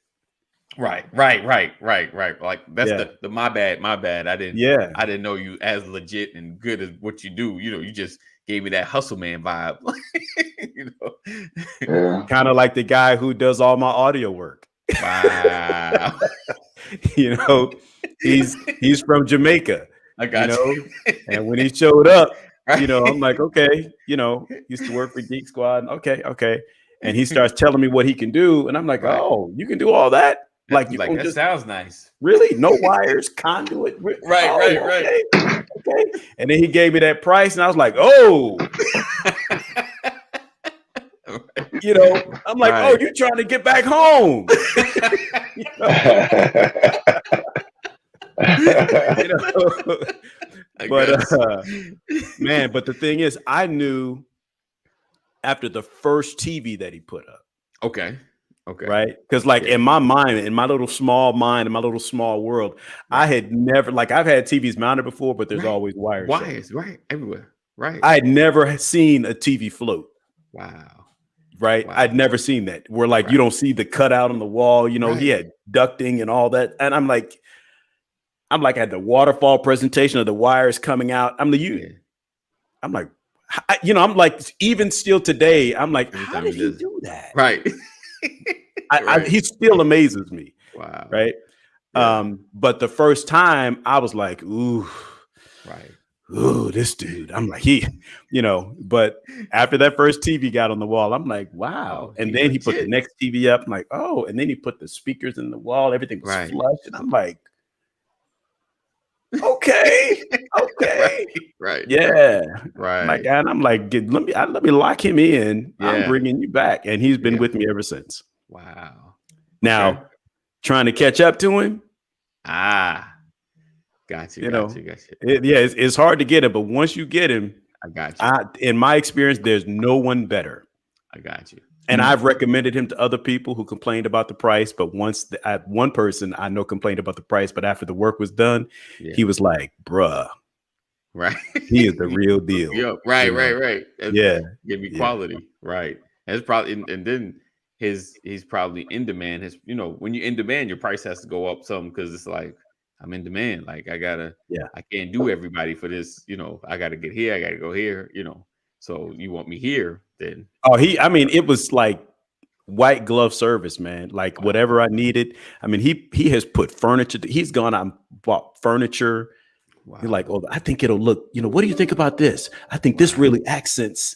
Right. Like that's the my bad. I didn't know you as legit and good as what you do. You just gave me that hustle man vibe. Yeah. Kind of like the guy who does all my audio work. Wow. He's from Jamaica. I got you. And when he showed up, I'm like, okay, used to work for Geek Squad. Okay. And he starts telling me what he can do. And I'm like, oh, you can do all that? Like that sounds nice. Really? No wires, conduit. Right. Okay. And then he gave me that price, and I was like, oh. I'm like, oh, you're trying to get back home. Man, but the thing is, I knew after the first TV that he put up. Okay. Right. Because in my mind, in my little small mind, in my little small world, I had never, I've had TVs mounted before, but there's always wires. Wires, right. Everywhere. Right. I had never seen a TV float. Wow. Right. Wow. I'd never seen that where you don't see the cutout on the wall, he had ducting and all that. And I'm like at the waterfall presentation of the wires coming out. I'm like, even still today, I'm like, how did he do that? Right. He still amazes me. Wow. Right. Yeah. But the first time I was like, ooh, right. Ooh, this dude. I'm like, but after that first TV got on the wall, I'm like, wow. And then he put the next TV up. I'm like, oh, and then he put the speakers in the wall. Everything was flush. And I'm like, okay. Right. Yeah. Right. And I'm like, let me lock him in. Yeah. I'm bringing you back. And he's been with me ever since. Wow. Now, trying to catch up to him. Got you. It's hard to get him, but once you get him, I got you. In my experience, there's no one better. I got you. And I've recommended him to other people who complained about the price, but one person I know complained about the price, but after the work was done, he was like, bruh. Right. He is the real deal. Right. Yeah. Give me quality. Right. That's probably, and then he's probably in demand. When you're in demand, your price has to go up some because it's like, I'm in demand. Like I can't do everybody for this. I got to get here. I got to go here, so you want me here then. Oh, it was like white glove service, man. Like whatever I needed. I mean, he has put furniture. He's gone out and bought furniture. Wow. You're like, oh, I think it'll look, what do you think about this? I think this really accents,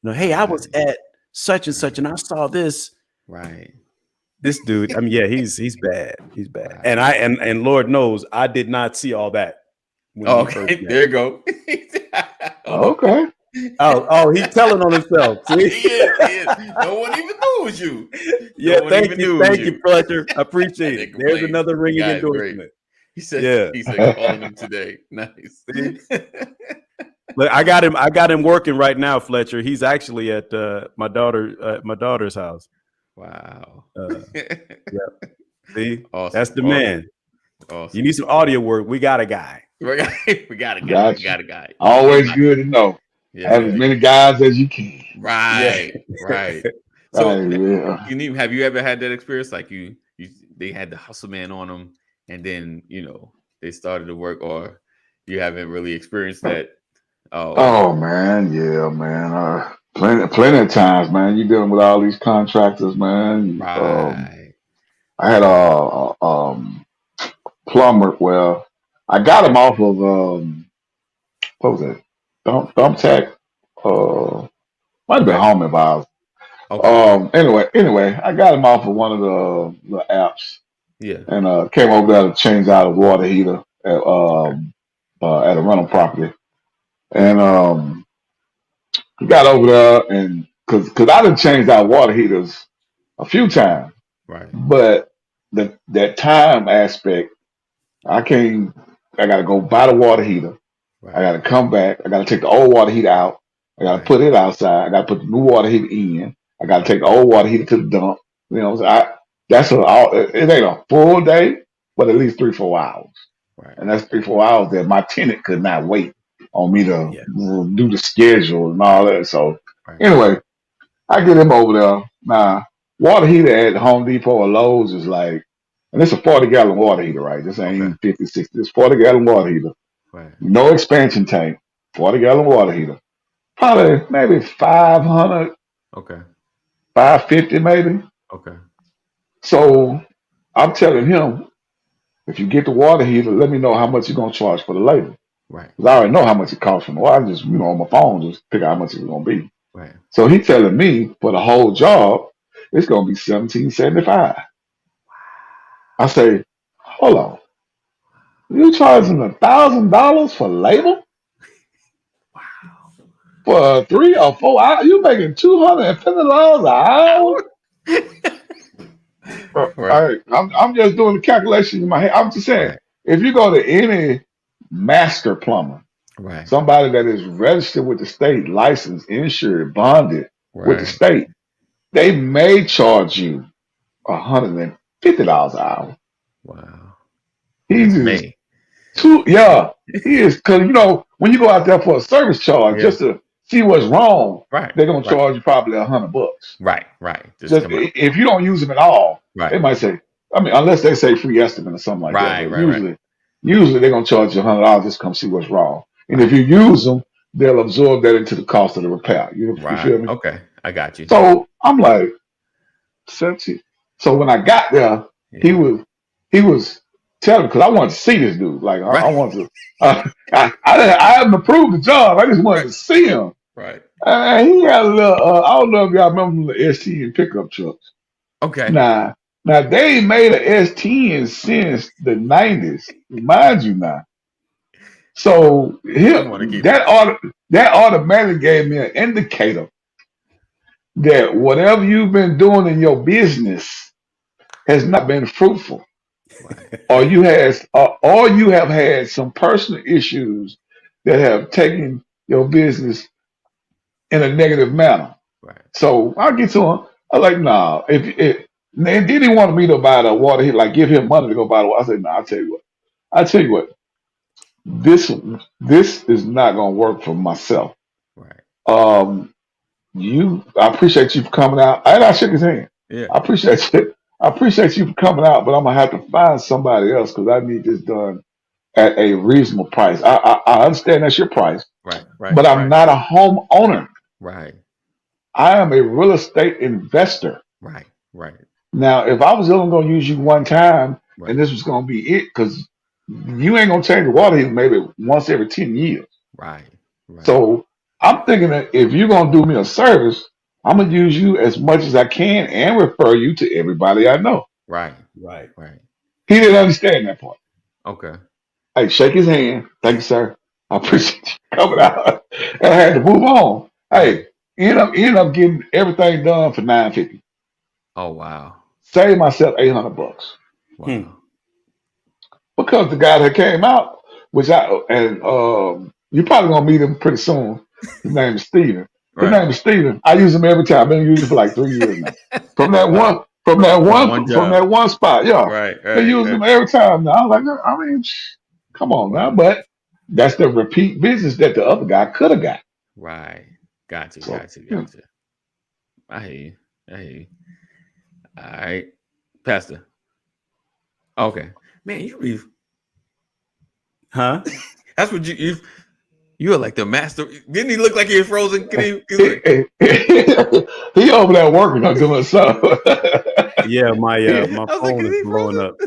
hey, I was at such and such and I saw this. Right. This dude, he's bad. He's bad. Wow. And Lord knows I did not see all that. Okay, there you go. Okay. Oh, he's telling on himself. See? He is. No one even knew it was you. Thank you, Fletcher. I appreciate it. There's another ringing endorsement. Great. He said calling him today. Nice. Look, I got him working right now, Fletcher. He's actually at my daughter's house. Wow. See, awesome. That's the man. Awesome. You need some audio work. We got a guy. We got a guy. Always good to know. Yeah. Have as many guys as you can. Right. So, have you ever had that experience? Like they had the hustle man on them, and then they started to work, or you haven't really experienced that? Oh man, yeah, man. Plenty of times, man. You're dealing with all these contractors, man. Right. I had a plumber. Well, I got him off of what was it? Thumbtack. Might have been Home Advisor. Okay. Anyway, I got him off of one of the apps. Yeah. And came over there to change out a water heater at a rental property. And he got over there, and because I done changed out water heaters a few times, right? But that time aspect, I got to go buy the water heater. Right. I got to come back. I got to take the old water heater out. I got to put it outside. I got to put the new water heater in. I got to take the old water heater to the dump. So That's it ain't a full day, but at least 3-4 hours. Right. And that's 3-4 hours that my tenant could not wait on me to Yeah. do the schedule and all that. So Right. anyway, I get him over there. Now, water heater at Home Depot or Lowe's is like, and it's a 40-gallon water heater, right? This ain't Okay. even 50, 60. It's 40-gallon water heater. Right. No expansion tank. 40-gallon water heater. Probably maybe 500, Okay. 550 maybe. Okay. So I'm telling him, if you get the water heater, let me know how much you're going to charge for the labor. Right. Because I already know how much it costs from the water. I just, on my phone, just pick out how much it's going to be. Right. So he telling me for the whole job, it's going to be $17.75. I say, hold on. You charging $1,000 for labor Wow. for 3 or 4 hours? You making $250 an hour? All Right. right, I'm just doing the calculation in my head. I'm just saying, Right. if you go to any master plumber, Right. somebody that is registered with the state, licensed, insured, bonded with the Right. state, they may charge you $150 an hour. Wow. And He that's is May. yeah, he is because when you go out there for a service charge Yeah. just to see what's wrong, Right. they're gonna Right. charge you probably $100. Right. Right. Just Just come out. if you don't use them at all, they Right. might say, I mean, unless they say free estimate or something like that. Right. But Right. Right. usually they're gonna charge you $100 just to come see what's wrong. And if Right. you use them, they'll absorb that into the cost of the repair. You Right. feel me? Okay. I got you. So I'm like, 70. So when I got there, he Yeah. was he was telling because I wanted to see this dude. Like I Right. wanted to. I haven't approved the job. I just wanted Right. to see him. Right. And he had a little. I don't know if y'all remember the ST and pickup trucks. Okay. Now they ain't made a ST since the '90s. Mind you now. So They want to keep. that automatically gave me an indicator that whatever you've been doing in your business has not been fruitful, Right. or you have had some personal issues that have taken your business in a negative manner. Right. So I get to him. I like, nah. And then he wanted me to buy the water. He like give him money to go buy the water. I said, nah. I tell you what. This is not gonna work for myself. Right. Um, I appreciate you for coming out. And I shook his hand. Yeah. I appreciate you. I appreciate you for coming out, but I'm gonna have to find somebody else because I need this done at a reasonable price. I understand that's your price, Right. Right. but I'm Right. not a homeowner. Right. I am a real estate investor. Right. Right. Now, if I was only gonna use you one time and Right. this was gonna be it, because you ain't gonna change the water heater maybe once every 10 years. Right. Right. So I'm thinking that if you're gonna do me a service, I'm gonna use you as much as I can and refer you to everybody I know. Right. Right. Right. He didn't understand that part. Okay. Hey, shake his hand. Thank you, sir. I Right. appreciate you coming out. And I had to move on. Right. Hey, end up getting everything done for $950. Oh wow. Save myself $800 Hmm. Wow. because the guy that came out, you're probably gonna meet him pretty soon. His name is Steven. His Right. name is Steven. I use him every time. I've been using him for like 3 years now. From that Wow. one, from that From one, one from job. that one spot. Yeah. Right. Been Right. using Right. him every time now. I'm like, I mean, come on now. Wow. But that's the repeat business that the other guy could have got. Right. Gotcha. So, Gotcha. yeah. Gotcha. I hear you. I hear you. All right, Pastor. Okay, man, Huh? that's what you are like the master. Didn't he look like he was frozen? Can he look? He over there working on doing something. Yeah, my He- my I was like, phone is is he blowing frozen? up.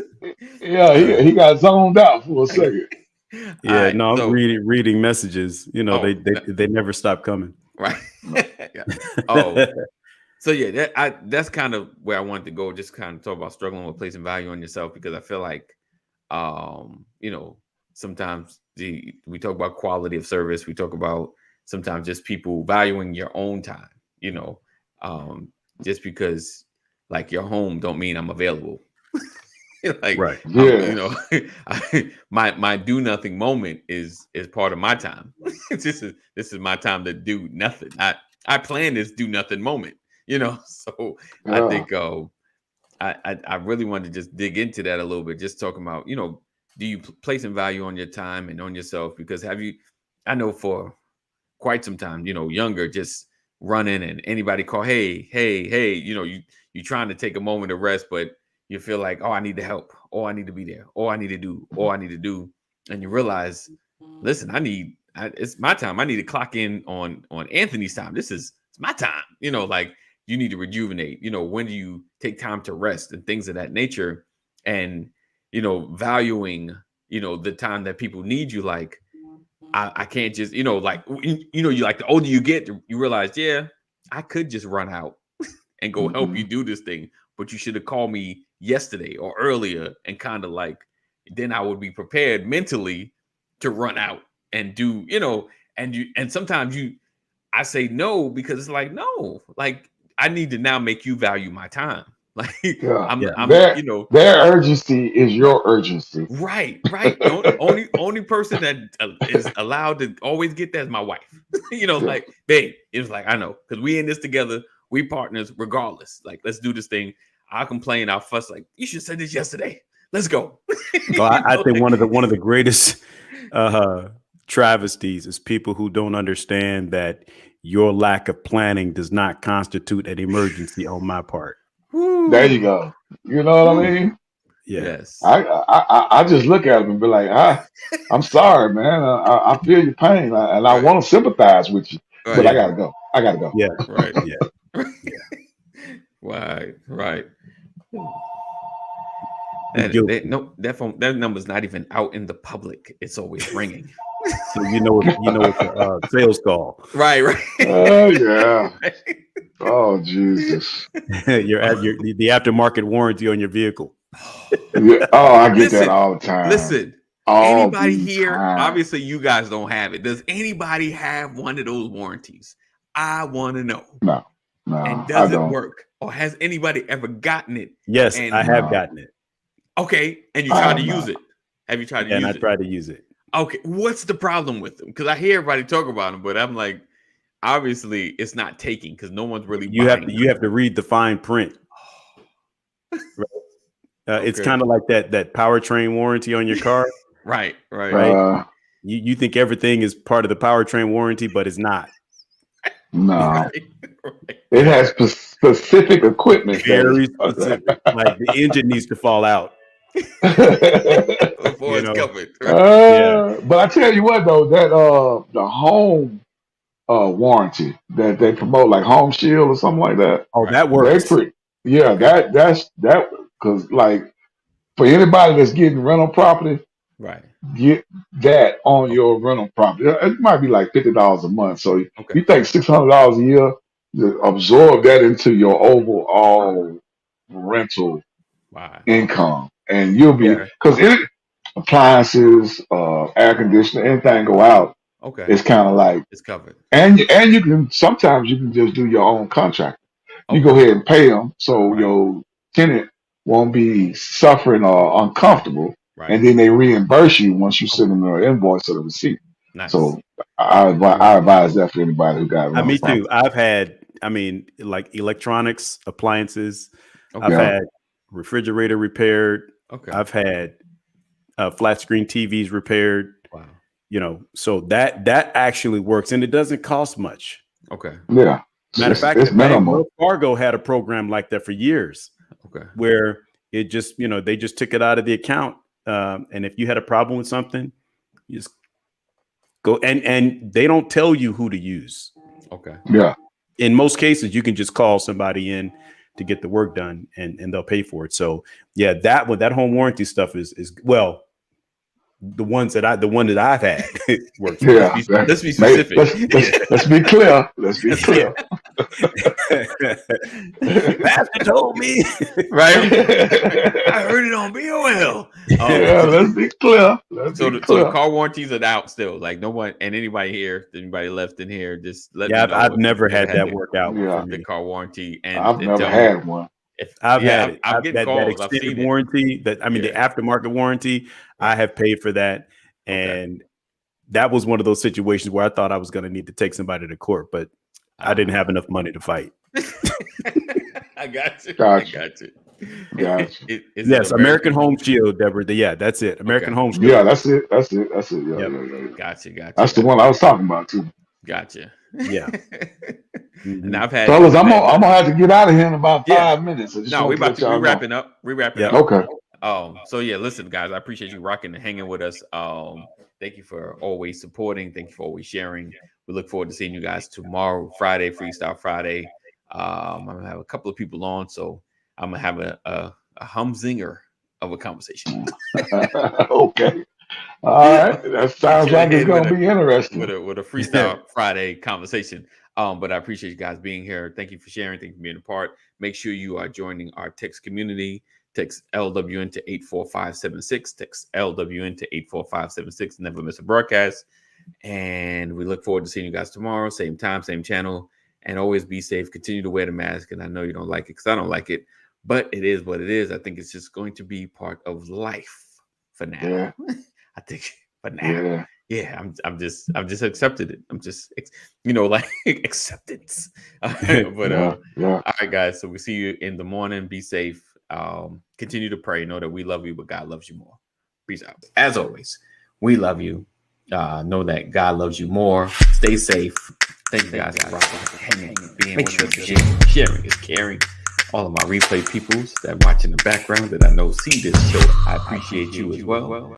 yeah, he got zoned out for a second. All Yeah, right, no, I'm so reading messages. You know, oh they never stop coming. right. Yeah. Oh, so yeah, that's kind of where I wanted to go. Just kind of talk about struggling with placing value on yourself because I feel like, sometimes we talk about quality of service. We talk about sometimes just people valuing your own time. You know, just because like your home don't mean I'm available. Like Right. Yeah. my do nothing moment is part of my time. This is my time to do nothing. I plan this do nothing moment. So I Yeah. think I really wanted to just dig into that a little bit, just talking about, do you placing value on your time and on yourself? Because I know for quite some time, younger, just running and anybody call, hey, you trying to take a moment of rest, but you feel like, oh, I need the help, or I need to be there, or I need to do, or I need to do, and you realize, listen, it's my time. I need to clock in on Anthony's time. It's my time. Like you need to rejuvenate. When do you take time to rest and things of that nature, and valuing the time that people need you. Like I can't just like you like the older you get, you realize, yeah, I could just run out and go help you do this thing, but you should have called me yesterday or earlier, and kind of like then I would be prepared mentally to run out and do, and sometimes I say no because it's like, no, like I need to now make you value my time. Like Yeah. I'm Their urgency is your urgency. right. Only person that is allowed to always get that is my wife. Like, babe, it was like, I know, because we in this together, we partners regardless. Like, let's do this thing. I'll complain, I'll fuss, like, you should have said this yesterday. Let's go. Well, I think one of the greatest travesties is people who don't understand that your lack of planning does not constitute an emergency on my part. There you go. You know what I mean? Yeah. Yes. I just look at them and be like, I'm sorry, man. I feel your pain, and I want to sympathize with you, but I gotta go. I gotta go. Yeah. Right. Yeah. Right. That number's not even out in the public. It's always ringing. So it's a sales call. Right. Oh yeah. Oh Jesus. the aftermarket warranty on your vehicle. Yeah. Oh, I get that all the time. Listen, all anybody the here? time. Obviously, you guys don't have it. Does anybody have one of those warranties? I want to know. No, and does it work, or has anybody ever gotten it? Yes, I have gotten it. Okay, and you tried to use it. Have you tried to use it? And I tried to use it. Okay, what's the problem with them? Because I hear everybody talk about them, but I'm like, obviously, it's not taking because no one's really. You have to read the fine print. Right? It's kind of like that powertrain warranty on your car. Right. You think everything is part of the powertrain warranty, but it's not. No, Right. it has specific equipment. Very specific. Like the engine needs to fall out before it's covered. Right? But I tell you what, though, that the home warranty that they promote, like Home Shield or something like that. Oh, that works. That's because like for anybody that's getting rental property, right, get that on your rental property. It might be like $50 a month. So you think $600 a year to absorb that into your overall rental income, and you'll be because appliances, air conditioner, anything go out. Okay, it's kind of like it's covered, and you can sometimes you can just do your own contract. You go ahead and pay them, so your tenant won't be suffering or uncomfortable, and then they reimburse you once you send them an invoice or the receipt. Nice. So I advise that for anybody who got it. Me too. I've had, like electronics, appliances. Okay. I've had refrigerator repaired. Okay. I've had flat screen TVs repaired. Wow. So that actually works, and it doesn't cost much. Okay. Yeah. Matter of fact, Wells Fargo had a program like that for years. Okay. Where it just, they just took it out of the account. And if you had a problem with something, you just go and they don't tell you who to use. Okay. Yeah. In most cases, you can just call somebody in to get the work done and they'll pay for it. So yeah, that home warranty stuff is well, the one that I've had works. Yeah. Let's be specific. Let's be clear. Let's be clear. Pastor told me. Right. I heard it on BOL. Yeah, let's be clear. So the car warranties are out still. Like no one and anybody left in here, just let me know. I've never had that work out. Yeah. The car warranty, and I've never had one. I've had it. I've getting calls. I've seen it. Warranty. The aftermarket warranty. I have paid for that, and that was one of those situations where I thought I was going to need to take somebody to court, but I didn't have enough money to fight. I got you. Gotcha. I got you. Gotcha. Is Yes, it American Home Shield, Deborah. Yeah, that's it. American Okay. Home Shield. Yeah, that's it. That's it. That's it. Yeah, Yep. yeah. Gotcha. That's the one I was talking about too. Gotcha. Yeah. And Mhm. I've had Fellas, I'm bad gonna have to get out of here in about Yeah. 5 minutes. I just No, want to let we y'all know. wrapping up. We wrapping Yep. up. Okay. So yeah, listen, guys, I appreciate you rocking and hanging with us. Thank you for always supporting. Thank you for always sharing. We look forward to seeing you guys tomorrow, Friday, Freestyle Friday. I'm gonna have a couple of people on, so I'm gonna have a humzinger of a conversation. Okay. All right. That sounds like it's Ahead gonna be interesting. with a freestyle Friday conversation. But I appreciate you guys being here. Thank you for sharing. Thank you for being a part. Make sure you are joining our text community. Text LWN to 84576. Text LWN to 84576. Never miss a broadcast. And we look forward to seeing you guys tomorrow. Same time, same channel. And always be safe. Continue to wear the mask. And I know you don't like it because I don't like it. But it is what it is. I think it's just going to be part of life for now. Yeah. I think for now. Yeah, I'm just accepted it. I'm just like acceptance. But Yeah. all right, guys. So we see you in the morning. Be safe. Continue to pray. Know that we love you, but God loves you more. Peace out. As always, we love you. Know that God loves you more. Stay safe. Thank you guys for rocking, hanging, being with us. Sharing is caring. All of my replay peoples that watch in the background that I know see this show, I appreciate you as well.